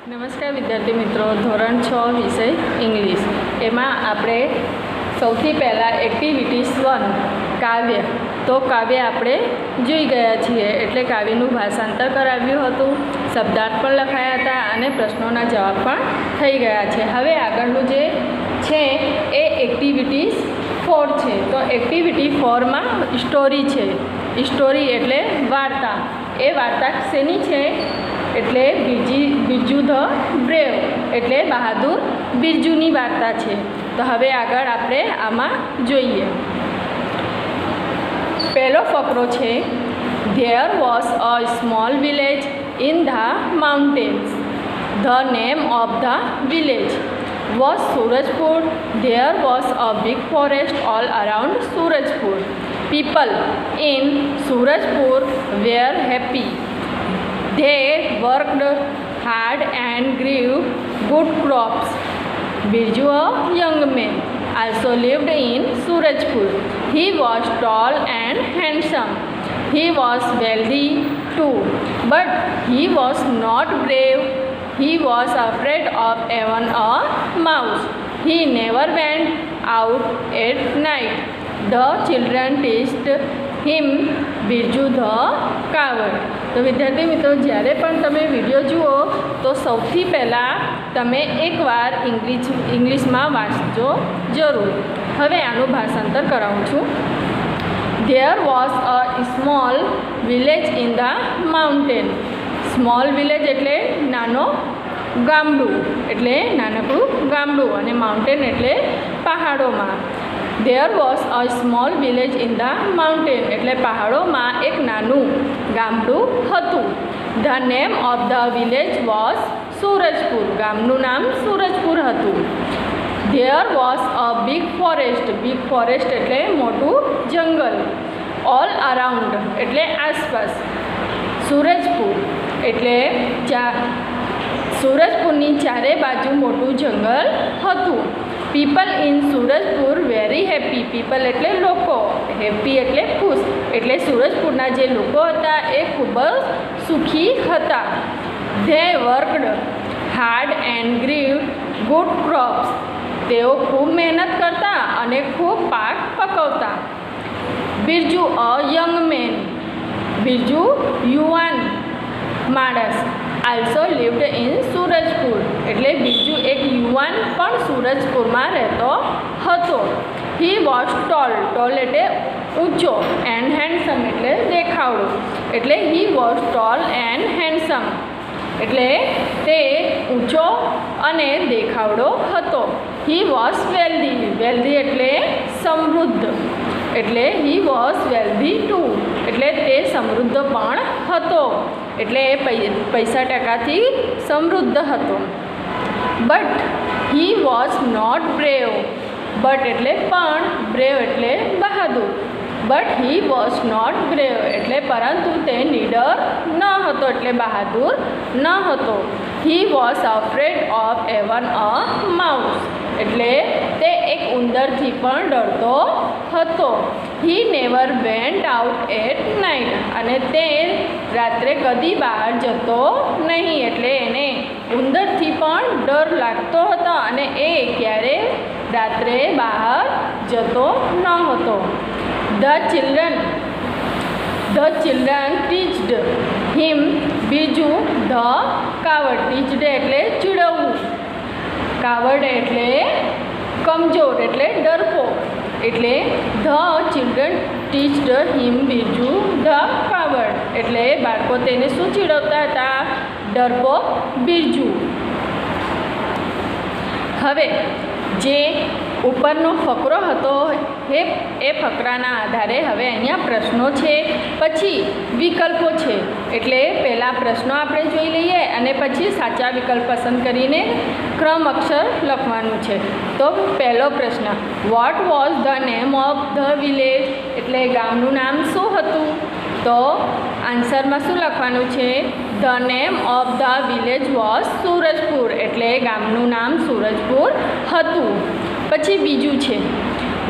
નમસ્કાર વિદ્યાર્થી મિત્રો, ધોરણ 6 વિષય ઇંગ્લિશ એમાં આપણે સૌથી પહેલાં એક્ટિવિટીઝ 1 કાવ્ય. તો કાવ્ય આપણે જોઈ ગયા છીએ, એટલે કાવ્યનું ભાષાંતર કરાવ્યું હતું, શબ્દાર્થ પણ લખાયા હતા અને પ્રશ્નોના જવાબ પણ થઈ ગયા છે. હવે આગળનું જે છે એ એક્ટિવિટીઝ 4 છે. તો એક્ટિવિટી 4માં સ્ટોરી છે. સ્ટોરી એટલે વાર્તા. એ વાર્તા શેની છે? એટલે બિરજુ ધ બ્રેવ એટલે બહાદુર બિરજુની વાર્તા છે. તો હવે આગળ આપણે આમાં જોઈએ. પહેલો ફકરો છે, there was a small village in the mountains. The name of the village was Surajpur. There was a big forest all around Surajpur. People in Surajpur wear happy. They worked hard and grew good crops. Birju, a young man, also lived in Surajpur. He was tall and handsome. He was wealthy too, but he was not brave. He was afraid of even a mouse. He never went out at night. The children teased him Birju the coward. તો વિદ્યાર્થી મિત્રો, જ્યારે પણ તમે video જુઓ તો સૌથી પહેલાં તમે એકવાર ઇંગ્લિશમાં વાંચજો જરૂર. હવે આનું ભાષાંતર કરાવું છું. There was a small village in the mountain. Small village એટલે નાનો ગામડું, એટલે નાનકડું ગામડું, અને માઉન્ટેન એટલે પહાડોમાં. There was a small village in the mountain એટલે પહાડોમાં એક નાનું ગામડું હતું. The name of the village was Surajpur. ગામનું નામ સુરજપુર હતું. There was a big forest. Big forest એટલે મોટું જંગલ. ઓલ અરાઉન્ડ એટલે આસપાસ. સુરજપુર એટલે સુરજપુરની ચારે બાજુ મોટું જંગલ હતું. People in Surajpur very happy. People એટલે લોકો, હેપી એટલે ખુશ, એટલે સુરજપુરના જે લોકો હતા એ ખૂબ જ સુખી હતા. They worked hard and grieve good crops. તેઓ ખૂબ મહેનત કરતા અને ખૂબ પાક પકવતા. બિરજુ અ યંગ મેન. બિરજુ યુવાન માણસ. આલ્સો લિવ્ડ ઇન સુરજપુર એટલે બિરજુ એક યુવાન પણ સુરજપુરમાં રહેતો હતો. He was tall. ટોલ એટલે ઊંચો. એન્ડ હેન્ડસમ એટલે દેખાવડો. એટલે he was tall and handsome એટલે તે ઊંચો અને દેખાવડો હતો. He was wealthy. વેલ્ધી એટલે સમૃદ્ધ, એટલે હી વોઝ વેલ્ધી ટુ એટલે તે સમૃદ્ધ પણ હતો, એટલે પૈસા ટકાથી સમૃદ્ધ હતો. But he was not brave. But એટલે પણ, બ્રેવ એટલે બહાદુર. But he was not brave એટલે પરંતુ તે નીડર ન હતો, એટલે બહાદુર ન હતો. He was afraid of even a mouse એટલે તે એક ઉંદરથી પણ ડરતો હતો. He never went out at night અને તે રાત્રે કદી બહાર જતો નહીં, એટલે એને ઉંદરથી પણ ડર લાગતો હતો અને એ ક્યારે રાત્રે બહાર જતો ન હતો. ધ ચિલ્ડ્રન ટીચ્ડ હિમ બીજુ ધ કાવડ. ટીચ્ડ એટલે ચીડવવું, કાવડ એટલે કમજોર, એટલે ડરપોક. એટલે ધ ચિલ્ડ્રન ટીચ્ડ હિમ બીજુ ધ કાવડ એટલે બાળકો તેને શું ચીડવતા હતા? ડરપોક બિરજુ. હવે જે ઉપરનો ફકરો હતો એ ફકરાના આધારે હવે અહીંયા પ્રશ્નો છે, પછી વિકલ્પો છે. એટલે પહેલાં પ્રશ્નો આપણે જોઈ લઈએ અને પછી સાચા વિકલ્પ પસંદ કરીને ક્રમ અક્ષર લખવાનું છે. તો પહેલો પ્રશ્ન, what was the name of the village એટલે ગામનું નામ શું હતું? તો આન્સરમાં શું લખવાનું છે? The name of the village was Surajpur એટલે ગામનું નામ સુરજપુર હતું. પછી બીજું છે,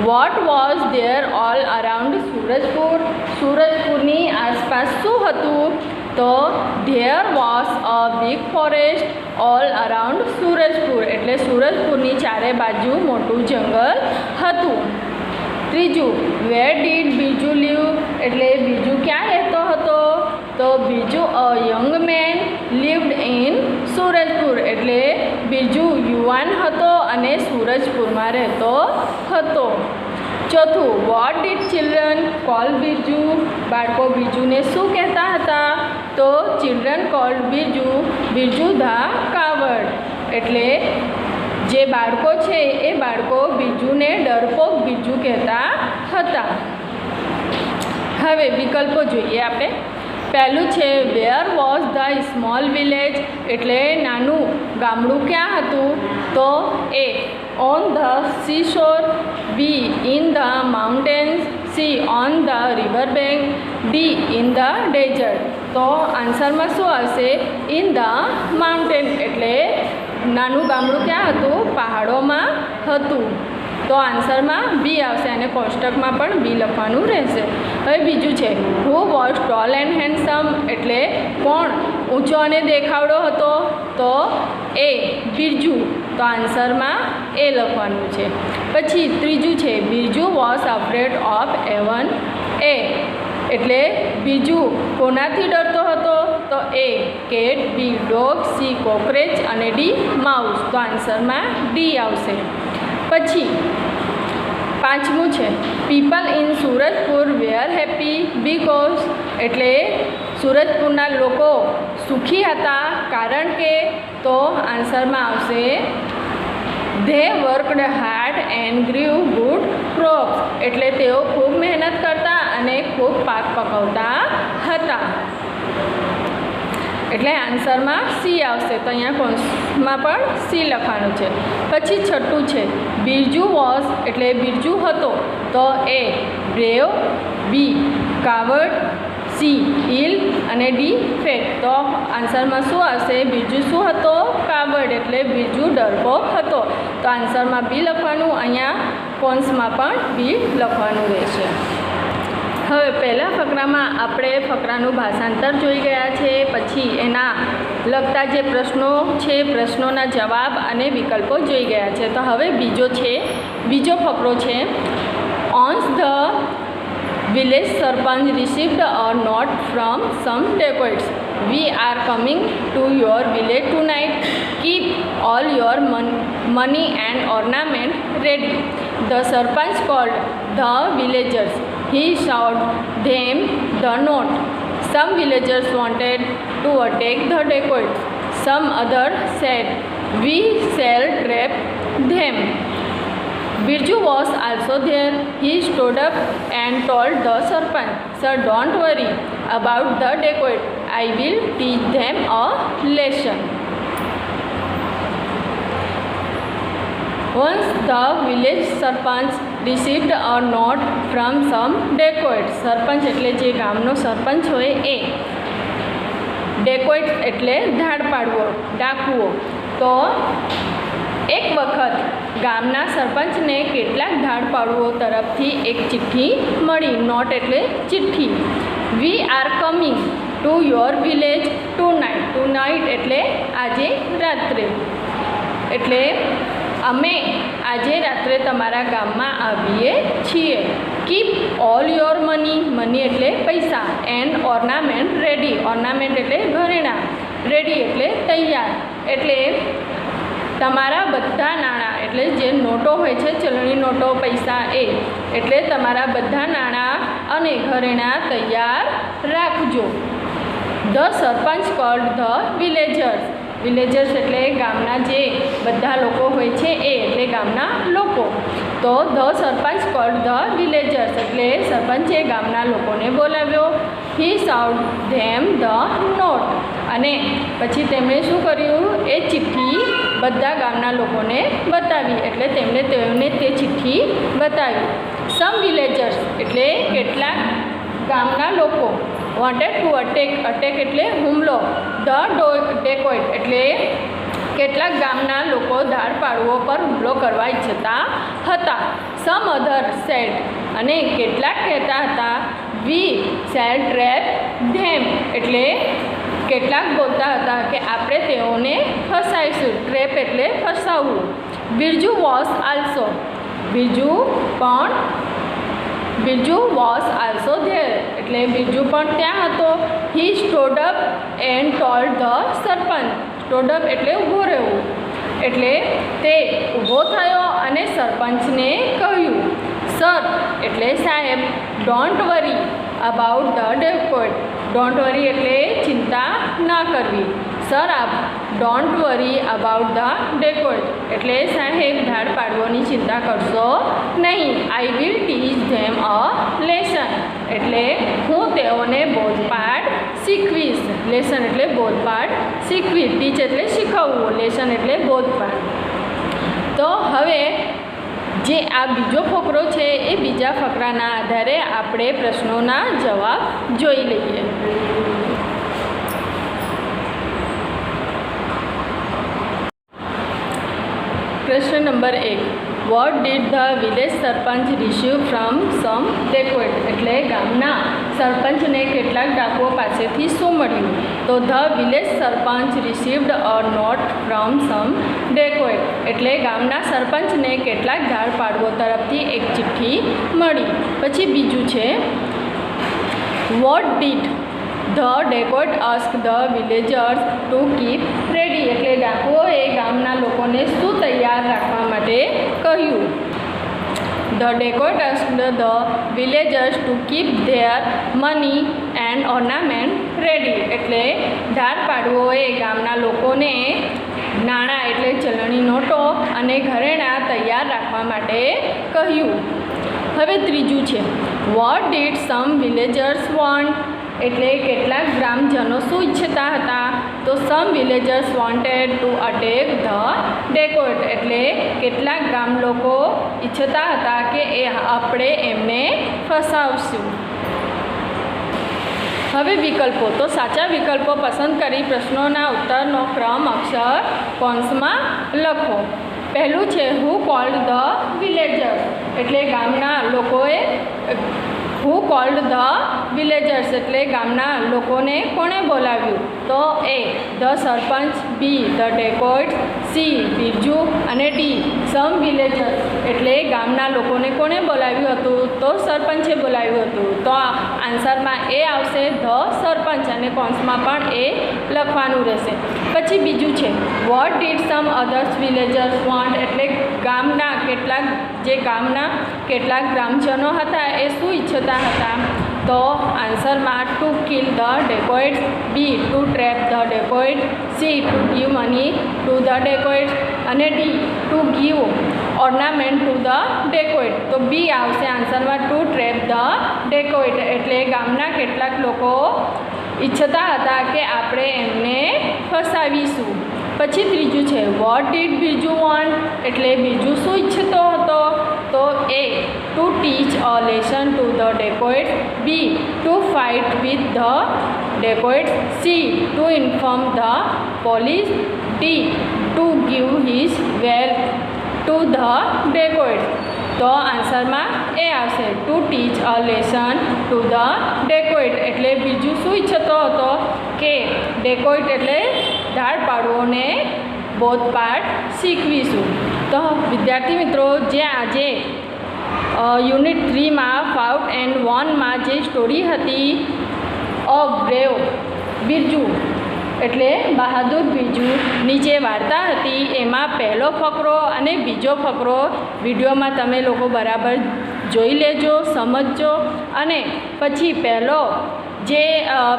what was there all around Surajpur. સુરજપુરની આસપાસ શું હતું? તો there was a big forest all around Surajpur એટલે સુરજપુરની ચારે બાજુ મોટું જંગલ હતું. ત્રીજું, વેર ડીડ બીજુ લીવ એટલે બીજુ ક્યાં રહેતો હતો? તો બીજુ અ યંગ મેન લીવ્ડ ઇન સુરજપુર એટલે બીજુ યુવાન હતો અને સુરજપુરમાં રહેતો હતો. ચોથું, વોટ ડીડ ચિલ્ડ્રન કોલ બીજુ બાળકો બીજુને શું કહેતા હતા? તો ચિલ્ડ્રન કોલ્ડ બીજુ ધ કાવર્ડ એટલે જે બાળકો છે એ બાળકો બીજુને ડરપોક બીજુ કહેતા હતા. હવે વિકલ્પો જોઈએ આપણે. પહેલું છે where was the small village એટલે નાનું ગામડું ક્યાં હતું? તો A on the sea shore, B in the mountains, C on the river bank, D in the desert. તો આન્સરમાં શું આવશે? ઇન ધ માઉન્ટેન એટલે નાનું ગામડું ક્યાં હતું? પહાડોમાં હતું. તો આન્સરમાં બી આવશે અને કોષ્ટકમાં પણ બી લખવાનું રહેશે. હવે બીજું છે who was tall and handsome એટલે કોણ ઊંચો અને દેખાવડો હતો? તો એ બિરજુ. તો આન્સરમાં એ લખવાનું છે. પછી ત્રીજું છે બિરજુ વોઝ અફ્રેડ ઓફ એવન એ એટલે બીજુ કોનાથી ડરતો હતો? તો એ કેટ, બી ડોગ, સી કોકરેચ અને ડી માઉસ. તો આન્સરમાં ડી આવશે. પછી પાંચમું છે people in Surajpur wear happy because એટલે સુરજપુરના લોકો સુખી હતા કારણ કે? તો આન્સરમાં આવશે they worked hard and grieve good crops એટલે તેઓ ખૂબ મહેનત કરતા અને ખૂબ પાક પકવતા હતા. એટલે આન્સરમાં સી આવશે. તો અહીંયા કૌંસમાં પણ સી લખવાનું છે. પછી છઠ્ઠું છે બિરજુ વોઝ એટલે બિરજુ હતો. તો એ બ્રેવ, બી કાવર્ડ, સી ઇલ અને ડી ફેટ. તો આન્સરમાં શું આવશે? બિરજુ શું હતો? કાવર્ડ એટલે બિરજુ ડરપોક હતો. તો આન્સરમાં બી લખવાનું. અહીંયા કૌંસમાં પણ બી લખવાનું રહેશે. હવે પહેલા ફકરામાં આપણે ફકરાનું ભાષાંતર જોઈ ગયા છે. પછી એના લગતા જે પ્રશ્નો છે પ્રશ્નોના જવાબ અને વિકલ્પો જોઈ ગયા છે. તો હવે બીજો ફકરો છે once the village sarpanch received a note from some dacoits. We are coming to your village tonight. Keep all your money and ornament ready. The sarpanch called the villagers. He showed them the note. Some villagers wanted to attack the dacoits. Some others said, "We shall trap them." Birju was also there. He stood up and told the serpent, "Sir, don't worry about the dacoit. I will teach them a lesson." Once the village sarpanch received a note from some dacoit. સરપંચ એટલે જે ગામનો સરપંચ હોય એ. ડેકોઇટ એટલે ધાડ પાડવો, ડાકુઓ. તો એક વખત ગામના સરપંચને કેટલાક ધાડ પાડવો તરફથી એક ચિઠ્ઠી મળી. નોટ એટલે ચિઠ્ઠી. We are coming to your village tonight. Tonight એટલે આજે રાત્રે. એટલે અમે આજે રાત્રે તમારા ગામમાં આવીએ છીએ. કીપ ઓલ યોર મની એટલે પૈસા, એન્ડ ઓર્નામેન્ટ રેડી. ઓર્નામેન્ટ એટલે ઘરેણાં, રેડી એટલે તૈયાર. એટલે તમારા બધા નાણાં એટલે જે નોટો હોય છે ચલણી નોટો, પૈસા એ એટલે તમારા બધા નાણાં અને ઘરેણાં તૈયાર રાખજો. The sarpanch called the villagers. Villagers એટલે ગામના જે બધા લોકો હોય છે એ એટલે ગામના લોકો. તો the sarpanch called the villagers એટલે સરપંચે ગામના લોકોને બોલાવ્યો. હી સાઉન્ડ ધેમ ધ નોટ અને પછી તેમણે શું કર્યું? એ ચિઠ્ઠી બધા ગામના લોકોને બતાવી. એટલે તેમને તે ચિઠ્ઠી બતાવી. સમ વિલેજર્સ એટલે કેટલાક ગામના લોકો. વોન્ટેડ ટુ અટેક એટલે હુમલો. ધ ડેકોઇટ એટલે કેટલાક ગામના લોકો ધાડ પાડવો પર હુમલો કરવા ઈચ્છતા હતા. સમ અધર સેડ અને કેટલાક કહેતા હતા વી શેલ ટ્રેપ ધેમ એટલે કે આપણે તેઓને ફસાવીશું. ટ્રેપ એટલે ફસાવવું. Birju was also, Birju was also there એટલે બિરજુ પણ ત્યાં હતો. He stood up and told the sarpanch, stood up એટલે ઊભો રહેવું, એટલે તે ઊભો થયો અને સરપંચને કહ્યું, સર એટલે સાહેબ, don't worry about the dacoit, don't worry એટલે ચિંતા ના કરવી. Sir don't worry about the dacoit એટલે સાહેબ ધાડ પાડવાની ચિંતા કરશો નહીં. I will teach them a lesson એટલે હું તેઓને બોધપાઠ શીખવીશ. લેસન એટલે બોધપાઠ શીખવી, ટીચ એટલે શીખવવું, લેસન એટલે બોધપાઠ. તો હવે જે આ બીજો ફકરો છે એ બીજા ફકરાના આધારે આપણે પ્રશ્નોના જવાબ જોઈ લઈએ. પ્રશ્ન નંબર 1. What did the village sarpanch receive from some dacoit એટલે ગામના સરપંચને કેટલાક ડાકુઓ પાસેથી શું મળ્યું? તો the village sarpanch received a note from some dacoit એટલે ગામના સરપંચને કેટલાક ધાડ પાડવો તરફથી એક ચિઠ્ઠી મળી. પછી બીજું છે what did the dacoit ask the villagers to keep ready એટલે ડાકુઓએ ગામના લોકોને શું તૈયાર રાખવા માટે કહ્યું? The dacoit asked the villagers to keep their money and ornament ready એટલે ધાડ પાડવોએ ગામના લોકોને નાણાં એટલે ચલણી નોટો અને ઘરેણાં તૈયાર રાખવા માટે કહ્યું. હવે ત્રીજું છે what did some villagers want એટલે કેટલાક ગ્રામજનો શું ઈચ્છતા હતા? તો some villagers wanted to attack the dacoit એટલે કેટલાક ગામ લોકો ઈચ્છતા હતા કે આપણે એમને ફસાવશું. હવે વિકલ્પો. તો સાચા વિકલ્પો પસંદ કરી પ્રશ્નોના ઉત્તરનો ક્રમ અક્ષર કૌંસમાં લખો. પહેલું છે હુ કોલ્ડ ધ વિલેજર્સ એટલે ગામના લોકોએ, હુ કોલ્ડ ધ વિલેજર્સ એટલે ગામના લોકોને કોણે બોલાવ્યું? તો A the sarpanch, B the dacoit, C Birju અને ડી સમ વિલેજર્સ એટલે ગામના લોકોને કોણે બોલાવ્યું હતું? તો સરપંચે બોલાવ્યું હતું. તો આન્સરમાં એ આવશે ધ સરપંચ અને કૌંસમાં પણ એ લખવાનું રહેશે. પછી બીજું છે what did some others villagers want એટલે ગામના કેટલાક ગ્રામજનો હતા એ શું ઈચ્છતા હતા? તો આન્સરમાં to kill the dacoits, B to trap the dacoit, C to give money to the dacoit અને D to give ornament to the dacoit. તો બી આવશે આન્સરમાં ટુ ટ્રેપ ધ ડેકોઇટ એટલે ગામના કેટલાક લોકો ઈચ્છતા હતા કે આપણે એમને ફસાવીશું. પછી ત્રીજું છે વોટ ડીડ બિરજુ વોન્ટ એટલે બિરજુ શું ઈચ્છતો હતો? તો A to teach a lesson to the dacoit, B to fight with the dacoit, C to inform the police, D to give his wealth to the dacoit. તો આન્સરમાં એ આવશે to teach a lesson to the dacoit એટલે બીજું શું ઈચ્છતો હતો? કે ડેકોઇટ એટલે ધાડ પાડવોને બોધપાઠ શીખવીશું. તો વિદ્યાર્થી મિત્રો, જે આજે યુનિટ 3માં ફાઉટ એન્ડ વોનમાં જે સ્ટોરી હતી અ બ્રેવ બિરજુ એટલે બહાદુર બિરજુની જે વાર્તા હતી એમાં પહેલો ફકરો અને બીજો ફકરો વિડીયોમાં તમે લોકો બરાબર જોઈ લેજો, સમજજો અને પછી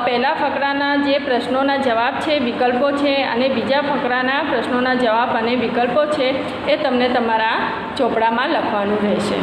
પહેલા ફકરાના જે પ્રશ્નોના જવાબ છે, વિકલ્પો છે અને બીજા ફકરાના પ્રશ્નોના જવાબ અને વિકલ્પો છે એ તમને તમારા ચોપડામાં લખવાનું રહેશે.